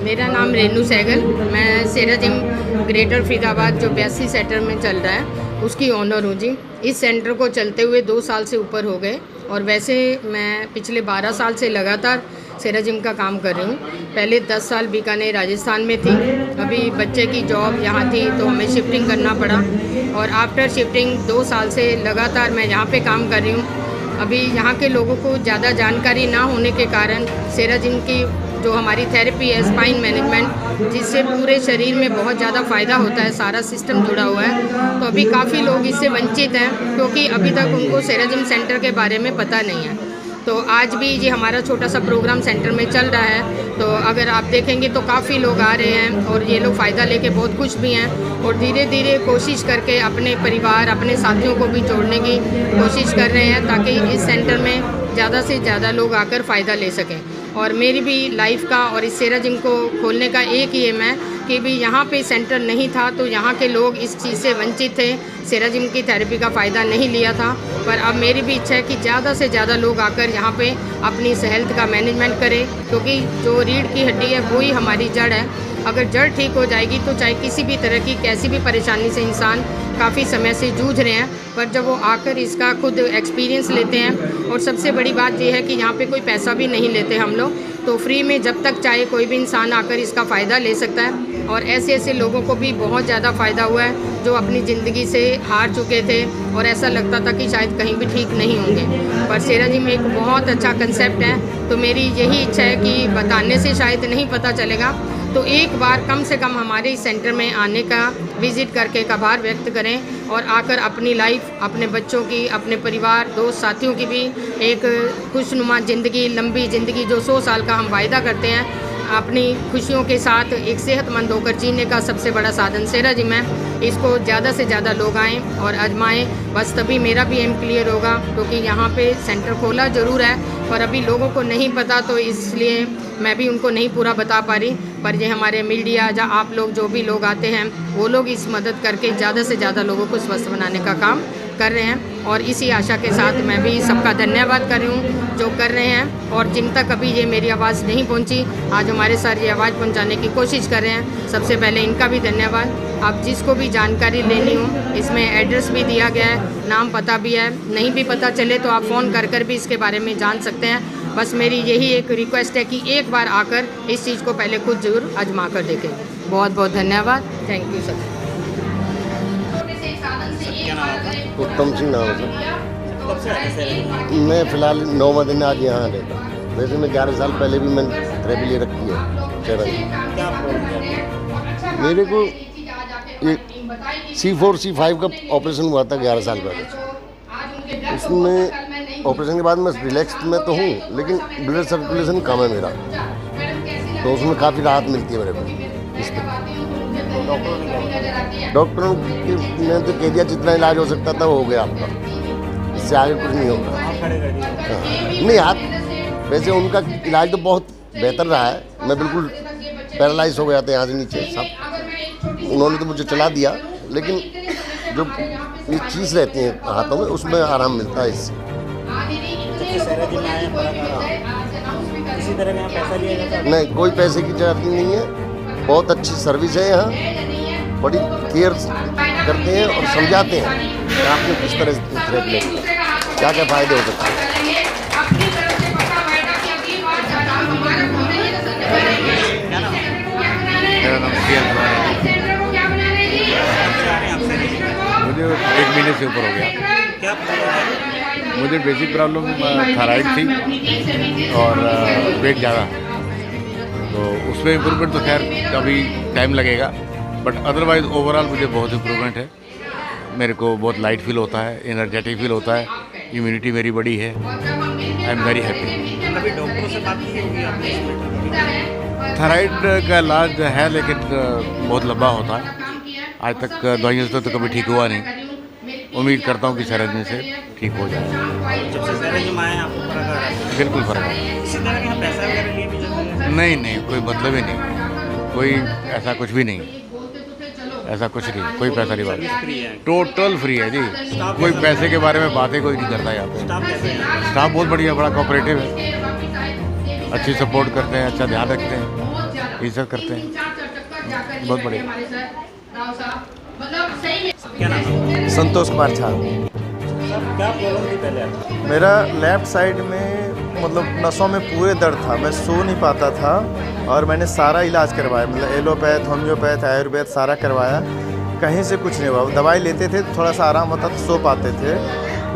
मेरा नाम रेनू सहगल। मैं सेरा जिम ग्रेटर फरीदाबाद जो 82 सेक्टर में चल रहा है उसकी ओनर हूँ जी। इस सेंटर को चलते हुए 2 साल से ऊपर हो गए और वैसे मैं पिछले 12 साल से लगातार सेरा जिम का काम कर रही हूँ। पहले 10 साल बीकानेर राजस्थान में थी। अभी बच्चे की जॉब यहाँ थी तो हमें शिफ्टिंग करना पड़ा और आफ्टर शिफ्टिंग 2 साल से लगातार मैं यहाँ पे काम कर रही हूँ। अभी यहाँ के लोगों को ज़्यादा जानकारी ना होने के कारण सेरा जिम की जो हमारी थेरेपी है स्पाइन मैनेजमेंट, जिससे पूरे शरीर में बहुत ज़्यादा फ़ायदा होता है, सारा सिस्टम जुड़ा हुआ है, तो अभी काफ़ी लोग इससे वंचित हैं क्योंकि अभी तक उनको सेरा जिम सेंटर के बारे में पता नहीं है। तो आज भी ये हमारा छोटा सा प्रोग्राम सेंटर में चल रहा है, तो अगर आप देखेंगे तो काफ़ी लोग आ रहे हैं और ये लोग फ़ायदा लेके बहुत खुश भी हैं और धीरे धीरे कोशिश करके अपने परिवार अपने साथियों को भी जोड़ने की कोशिश कर रहे हैं ताकि इस सेंटर में ज़्यादा से ज़्यादा लोग आकर फ़ायदा ले सकें। और मेरी भी लाइफ का और इस सेरा जिम को खोलने का एक एम है कि भी यहाँ पे सेंटर नहीं था तो यहाँ के लोग इस चीज़ से वंचित थे, सेरा जिम की थेरेपी का फ़ायदा नहीं लिया था। पर अब मेरी भी इच्छा है कि ज़्यादा से ज़्यादा लोग आकर यहाँ पे अपनी हेल्थ का मैनेजमेंट करें, क्योंकि जो रीढ़ की हड्डी है वही हमारी जड़ है। अगर जड़ ठीक हो जाएगी तो चाहे किसी भी तरह की कैसी भी परेशानी से इंसान काफ़ी समय से जूझ रहे हैं, पर जब वो आकर इसका खुद एक्सपीरियंस लेते हैं, और सबसे बड़ी बात यह है कि यहाँ पे कोई पैसा भी नहीं लेते हम लोग, तो फ्री में जब तक चाहे कोई भी इंसान आकर इसका फ़ायदा ले सकता है। और ऐसे ऐसे लोगों को भी बहुत ज़्यादा फ़ायदा हुआ है जो अपनी ज़िंदगी से हार चुके थे और ऐसा लगता था कि शायद कहीं भी ठीक नहीं होंगे, पर सेरा जिम एक बहुत अच्छा कंसेप्ट है। तो मेरी यही इच्छा है कि बताने से शायद नहीं पता चलेगा, तो एक बार कम से कम हमारे इस सेंटर में आने का विज़िट करके एक आभार व्यक्त करें और आकर अपनी लाइफ, अपने बच्चों की, अपने परिवार दोस्त साथियों की भी एक खुशनुमा ज़िंदगी, लंबी ज़िंदगी जो 100 साल का हम वायदा करते हैं, अपनी खुशियों के साथ एक सेहतमंद होकर जीने का सबसे बड़ा साधन सेरा जिम है। इसको ज़्यादा से ज़्यादा लोग आएँ और आजमाएँ, बस तभी मेरा भी एम क्लियर होगा। क्योंकि यहाँ पे सेंटर खोला ज़रूर है पर अभी लोगों को नहीं पता, तो इसलिए मैं भी उनको नहीं पूरा बता पा रही। पर ये हमारे मीडिया या आप लोग जो भी लोग आते हैं वो लोग इस मदद करके ज़्यादा से ज़्यादा लोगों को स्वस्थ बनाने का काम कर रहे हैं। और इसी आशा के साथ मैं भी सबका धन्यवाद कर रही हूँ जो कर रहे हैं, और जिन तक अभी ये मेरी आवाज़ नहीं पहुँची, आज हमारे सर ये आवाज़ पहुँचाने की कोशिश कर रहे हैं, सबसे पहले इनका भी धन्यवाद। आप जिसको भी जानकारी लेनी हो, इसमें एड्रेस भी दिया गया है, नाम पता भी है, नहीं भी पता चले तो आप फ़ोन कर भी इसके बारे में जान सकते हैं। बस मेरी यही एक रिक्वेस्ट है कि एक बार आकर इस चीज़ को पहले खुद ज़रूर आजमा कर देखें। बहुत बहुत धन्यवाद, थैंक यू सर। उत्तम सिंह नाम है सर। मैं फ़िलहाल 9वां दिन आज यहाँ रहता। वैसे मैं 11 साल पहले भी मैंने थेरेपी ले रखी है सेरा जिम। मेरे को ये C4 C5 का ऑपरेशन हुआ था 11 साल पहले। उसमें ऑपरेशन के बाद मैं रिलैक्स में तो हूँ, लेकिन ब्लड सर्कुलेशन कम है मेरा, तो उसमें काफ़ी राहत मिलती है मेरे को। इस डॉक्टरों ने तो कह दिया जितना इलाज हो सकता था वो हो गया आपका, इससे आगे कुछ नहीं होगा। नहीं, हाथ वैसे उनका इलाज तो बहुत बेहतर रहा है। मैं बिल्कुल पैरालाइज हो गया था यहाँ से नीचे सब, उन्होंने तो मुझे चला दिया, लेकिन जो ये चीज़ रहती है हाथों में उसमें आराम मिलता है इससे। नहीं, कोई पैसे की जरूरत नहीं है, बहुत अच्छी सर्विस है यहाँ, बड़ी केयर करते हैं और समझाते हैं कि आपने किस तरह से थेरेपी लेनी है, क्या क्या फ़ायदे हो सकते हैं। मेरा नाम मुझे 1 महीने से ऊपर हो गया। मुझे बेसिक प्रॉब्लम थायराइड थी और वेट ज़्यादा, तो उसमें इम्प्रूवमेंट तो खैर अभी टाइम लगेगा, बट अदरवाइज़ ओवरऑल मुझे बहुत इम्प्रूवमेंट है। मेरे को बहुत लाइट फील होता है, एनर्जेटिक फील होता है, इम्यूनिटी मेरी बड़ी है। I am very happy. अभी डॉक्टरों से बात की होगी आपने? थायराइड का इलाज है लेकिन बहुत लंबा होता है, आज तक दवाइयों से तो कभी ठीक हुआ नहीं। उम्मीद करता हूँ कि सेरा जिम से ठीक हो जाए। जब से सेरा जिम आए आपको फर्क आ रहा है? बिल्कुल फ़र्क है। इसी तरह के यहाँ पैसा वगैरह लिए भी जाते हैं? नहीं, कोई मतलब ही नहीं, कोई ऐसा कुछ भी नहीं, ऐसा कुछ नहीं, कोई पैसा नहीं बात, टोटल फ्री है जी। कोई पैसे के बारे में बातें कोई नहीं करता यहाँ पे। स्टाफ कैसे है? स्टाफ बहुत बढ़िया, बड़ा कोऑपरेटिव है, अच्छी सपोर्ट करते हैं, अच्छा ध्यान रखते हैं, ये सब करते हैं, बहुत बढ़िया। क्या नाम है? संतोष कुमार झा। साहब क्या प्रॉब्लम थी पहले आपको? मेरा लेफ़्ट साइड में मतलब नसों में पूरे दर्द था, मैं सो नहीं पाता था और मैंने सारा इलाज करवाया, मतलब एलोपैथ, होम्योपैथ, आयुर्वेद सारा करवाया, कहीं से कुछ नहीं हुआ। दवाई लेते थे तो थोड़ा सा आराम होता तो सो पाते थे,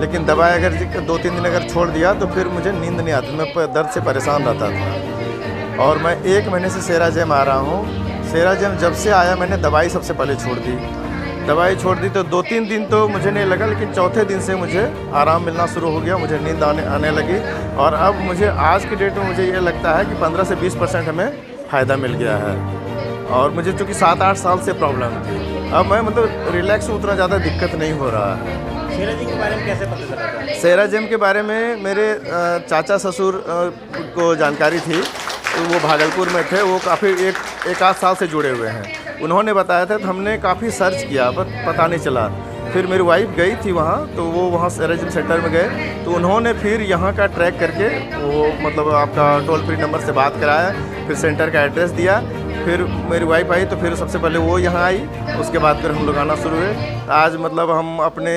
लेकिन दवाई अगर 2-3 दिन अगर छोड़ दिया तो फिर मुझे नींद नहीं आती, मैं दर्द से परेशान रहता था। और मैं 1 महीने से सेराजेम आ रहा हूँ। सेराजेम जब से आया मैंने दवाई सबसे पहले छोड़ दी। दवाई छोड़ दी तो 2-3 दिन तो मुझे नहीं लगा, लेकिन चौथे दिन से मुझे आराम मिलना शुरू हो गया, मुझे नींद आने लगी। और अब मुझे आज की डेट में मुझे ये लगता है कि 15 से 20% हमें फ़ायदा मिल गया है। और मुझे चूँकि 7-8 साल से प्रॉब्लम थी, अब मैं मतलब रिलैक्स हूँ, उतना ज़्यादा दिक्कत नहीं हो रहा है। सेराजेम के बारे में कैसे पता चला था? सेराजेम के बारे में मेरे चाचा ससुर को जानकारी थी, तो वो भागलपुर में थे, वो काफ़ी एक आध साल से जुड़े हुए हैं। उन्होंने बताया था तो हमने काफ़ी सर्च किया पर पता नहीं चला। फिर मेरी वाइफ गई थी वहाँ, तो वो वहाँ सेराजेम सेंटर में गए, तो उन्होंने फिर यहाँ का ट्रैक करके वो मतलब आपका टोल फ्री नंबर से बात कराया, फिर सेंटर का एड्रेस दिया। फिर मेरी वाइफ आई तो फिर सबसे पहले वो यहाँ आई, उसके बाद फिर हम लोग आना शुरू हुए। आज मतलब हम अपने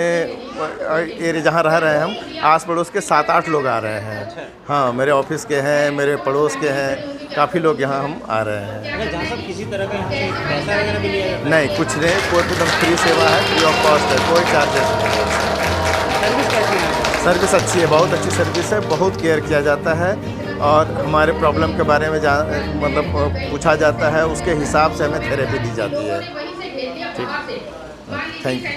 एरिया जहाँ रह रहे हैं, हम आस पड़ोस के 7-8 लोग आ रहे हैं। हाँ, मेरे ऑफिस के हैं, मेरे पड़ोस के हैं, काफ़ी लोग यहाँ हम आ रहे हैं। अगर जहाँ सब किसी तरह का यहाँ से पैसा वगैरह भी लिया जाता है? नहीं, कुछ नहीं, कोई एकदम फ्री सेवा है, फ्री ऑफ कॉस्ट है, कोई चार्जेस नहीं है। सर्विस कैसी है? सर्विस अच्छी है, बहुत अच्छी सर्विस है, बहुत केयर किया जाता है और हमारे प्रॉब्लम के बारे में मतलब पूछा जाता है, उसके हिसाब से हमें थेरेपी दी जाती है। ठीक, थैंक यू।